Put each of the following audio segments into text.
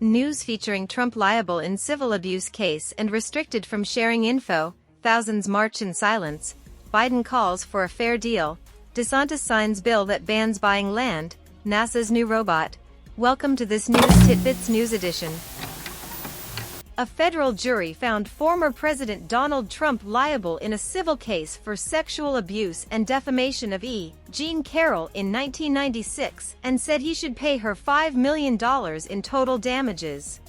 news featuring Trump liable in civil abuse case and restricted from sharing info, thousands march in silence, Biden calls for a fair deal, Desantis signs bill that bans buying land, NASA's new robot. Welcome to this News Tidbits News Edition. A federal jury found former President Donald Trump liable in a civil case for sexual abuse and defamation of Jean Carroll in 1996 and said he should pay her $5 million in total damages.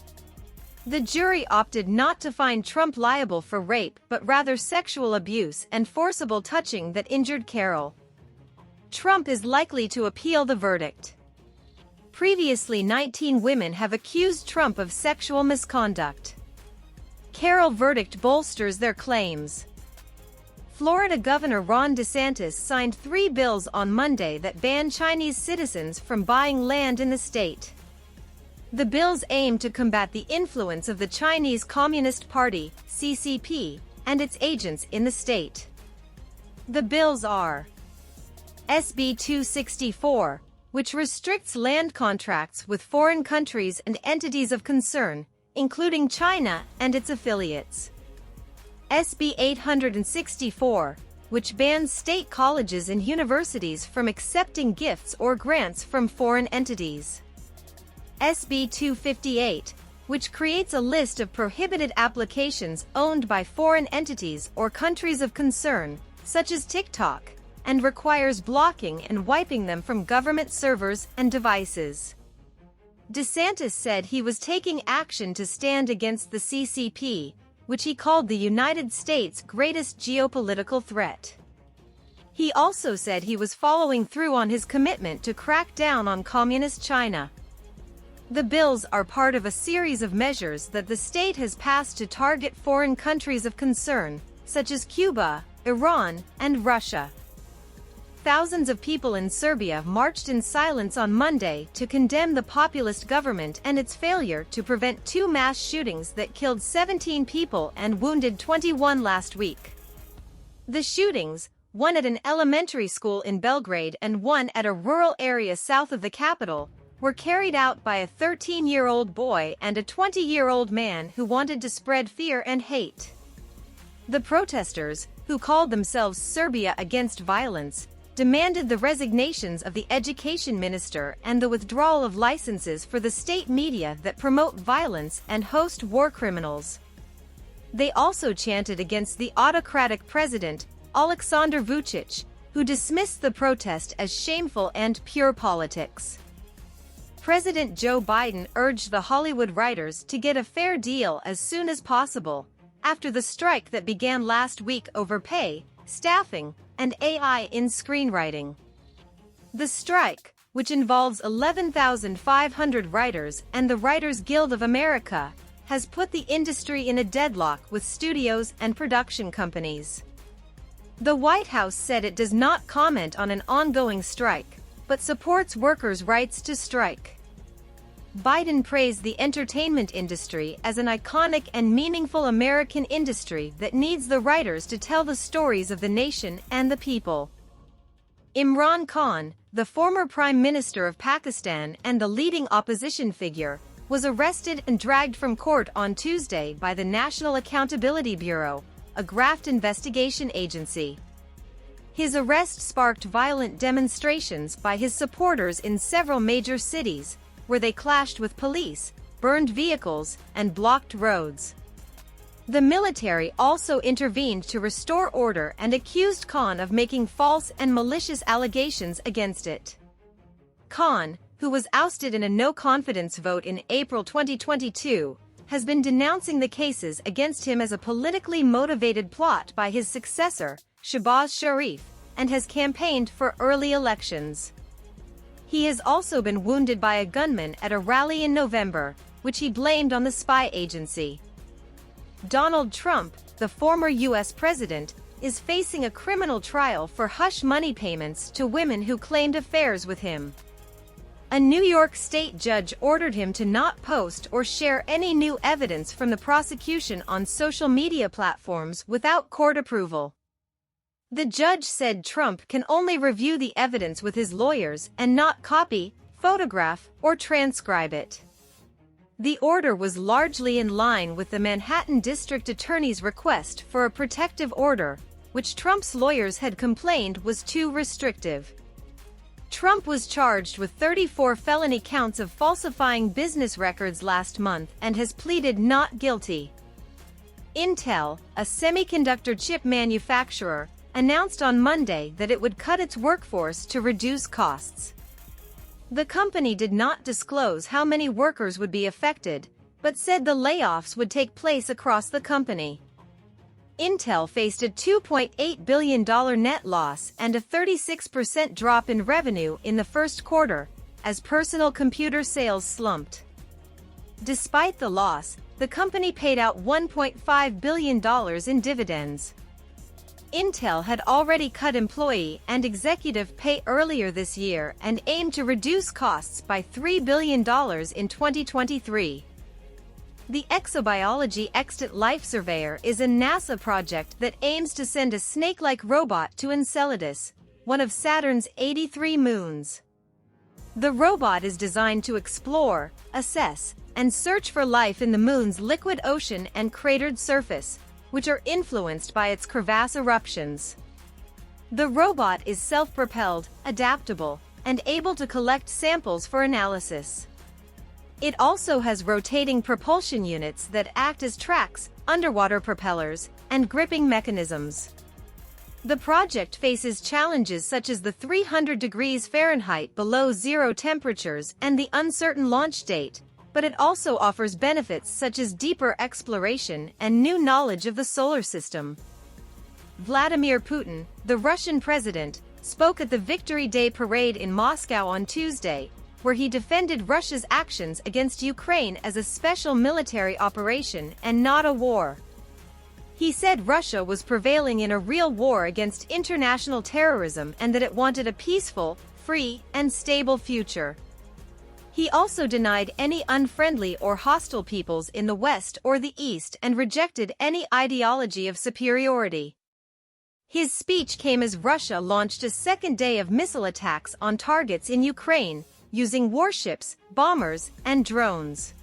The jury opted not to find Trump liable for rape but rather sexual abuse and forcible touching that injured Carroll. Trump is likely to appeal the verdict. Previously, 19 women have accused Trump of sexual misconduct. Carroll verdict bolsters their claims. Florida Governor Ron DeSantis signed 3 bills on Monday that ban Chinese citizens from buying land in the state. The bills aim to combat the influence of the Chinese Communist Party, CCP, and its agents in the state. The bills are SB 264, which restricts land contracts with foreign countries and entities of concern, including China and its affiliates. SB 864, which bans state colleges and universities from accepting gifts or grants from foreign entities. SB 258, which creates a list of prohibited applications owned by foreign entities or countries of concern, such as TikTok, and requires blocking and wiping them from government servers and devices. DeSantis said he was taking action to stand against the CCP, which he called the United States' greatest geopolitical threat. He also said he was following through on his commitment to crack down on Communist China. The bills are part of a series of measures that the state has passed to target foreign countries of concern, such as Cuba, Iran, and Russia. Thousands of people in Serbia marched in silence on Monday to condemn the populist government and its failure to prevent 2 mass shootings that killed 17 people and wounded 21 last week. The shootings, one at an elementary school in Belgrade and one at a rural area south of the capital, were carried out by a 13-year-old boy and a 20-year-old man who wanted to spread fear and hate. The protesters, who called themselves Serbia Against Violence, demanded the resignations of the education minister and the withdrawal of licenses for the state media that promote violence and host war criminals. They also chanted against the autocratic president, Aleksandar Vučić, who dismissed the protest as shameful and pure politics. President Joe Biden urged the Hollywood writers to get a fair deal as soon as possible, after the strike that began last week over pay, staffing, and AI in screenwriting. The strike, which involves 11,500 writers and the Writers Guild of America, has put the industry in a deadlock with studios and production companies. The White House said it does not comment on an ongoing strike, but supports workers' rights to strike. Biden praised the entertainment industry as an iconic and meaningful American industry that needs the writers to tell the stories of the nation and the people. Imran Khan, the former Prime Minister of Pakistan and the leading opposition figure, was arrested and dragged from court on Tuesday by the National Accountability Bureau, a graft investigation agency. His arrest sparked violent demonstrations by his supporters in several major cities, where they clashed with police, burned vehicles, and blocked roads. The military also intervened to restore order and accused Khan of making false and malicious allegations against it. Khan, who was ousted in a no-confidence vote in April 2022, has been denouncing the cases against him as a politically motivated plot by his successor, Shehbaz Sharif, and has campaigned for early elections. He has also been wounded by a gunman at a rally in November, which he blamed on the spy agency. Donald Trump, the former U.S. president, is facing a criminal trial for hush money payments to women who claimed affairs with him. A New York State judge ordered him to not post or share any new evidence from the prosecution on social media platforms without court approval. The judge said Trump can only review the evidence with his lawyers and not copy, photograph, or transcribe it. The order was largely in line with the Manhattan District Attorney's request for a protective order, which Trump's lawyers had complained was too restrictive. Trump was charged with 34 felony counts of falsifying business records last month and has pleaded not guilty. Intel, a semiconductor chip manufacturer, announced on Monday that it would cut its workforce to reduce costs. The company did not disclose how many workers would be affected, but said the layoffs would take place across the company. Intel faced a $2.8 billion net loss and a 36% drop in revenue in the first quarter, as personal computer sales slumped. Despite the loss, the company paid out $1.5 billion in dividends. Intel had already cut employee and executive pay earlier this year and aimed to reduce costs by $3 billion in 2023. The Exobiology Extant Life Surveyor is a NASA project that aims to send a snake-like robot to Enceladus, one of Saturn's 83 moons. The robot is designed to explore, assess, and search for life in the moon's liquid ocean and cratered surface, which are influenced by its crevasse eruptions. The robot is self-propelled, adaptable, and able to collect samples for analysis. It also has rotating propulsion units that act as tracks, underwater propellers, and gripping mechanisms. The project faces challenges such as the 300 degrees Fahrenheit below zero temperatures and the uncertain launch date, but it also offers benefits such as deeper exploration and new knowledge of the solar system. Vladimir Putin, the Russian president, spoke at the Victory Day parade in Moscow on Tuesday, where he defended Russia's actions against Ukraine as a special military operation and not a war. He said Russia was prevailing in a real war against international terrorism and that it wanted a peaceful, free, and stable future. He also denied any unfriendly or hostile peoples in the West or the East and rejected any ideology of superiority. His speech came as Russia launched a second day of missile attacks on targets in Ukraine, using warships, bombers, and drones.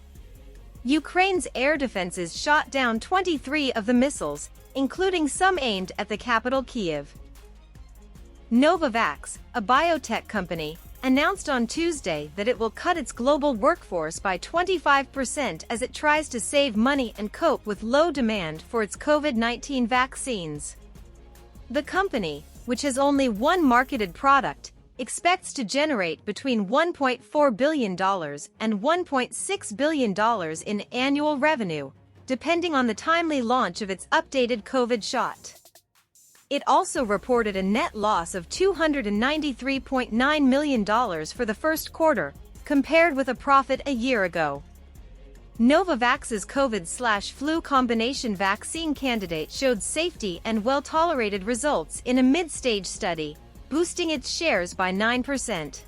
Ukraine's air defenses shot down 23 of the missiles, including some aimed at the capital Kyiv. Novavax, a biotech company, announced on Tuesday that it will cut its global workforce by 25% as it tries to save money and cope with low demand for its COVID-19 vaccines. The company, which has only one marketed product, expects to generate between $1.4 billion and $1.6 billion in annual revenue, depending on the timely launch of its updated COVID shot. It also reported a net loss of $293.9 million for the first quarter, compared with a profit a year ago. Novavax's COVID/flu combination vaccine candidate showed safety and well-tolerated results in a mid-stage study, boosting its shares by 9%.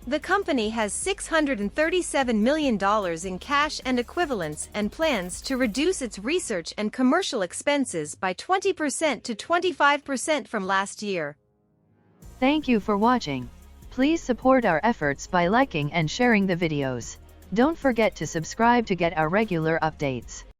The company has $637 million in cash and equivalents and plans to reduce its research and commercial expenses by 20% to 25% from last year. Thank you for watching. Please support our efforts by liking and sharing the videos. Don't forget to subscribe to get our regular updates.